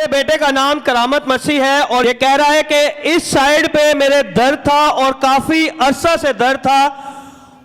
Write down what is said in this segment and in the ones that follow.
मेरे बेटे का नाम करामत मसीह है और ये कह रहा है कि इस साइड पे मेरे दर्द था और काफी अरसा से दर्द था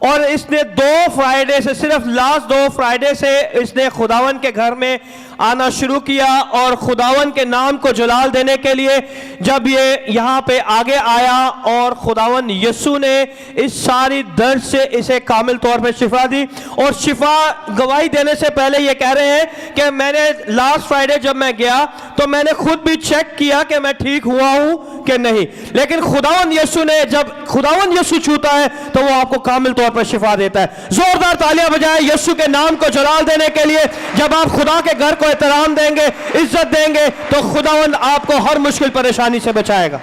और इसने 2 फ्राइडे से, सिर्फ लास्ट 2 फ्राइडे से इसने खुदावन के घर में आना शुरू किया और खुदावन के नाम को जलाल देने के लिए जब ये यहाँ पे आगे आया और खुदावन यीशु ने इस सारी दर्द से इसे कामिल तौर पे शिफा दी। और शिफा गवाही देने से पहले ये कह रहे हैं कि मैंने लास्ट फ्राइडे जब मैं गया तो मैंने खुद भी चेक किया कि मैं ठीक हुआ हूँ कि नहीं, लेकिन खुदावन यीशु ने, जब खुदावन यीशु छूता है तो वो आपको कामिल तौर पर शिफा देता है। जोरदार तालियां बजाएं यीशु के नाम को जलाल देने के लिए। जब आप खुदा के घर को एहतराम देंगे, इज्जत देंगे, तो खुदावंद आपको हर मुश्किल परेशानी से बचाएगा।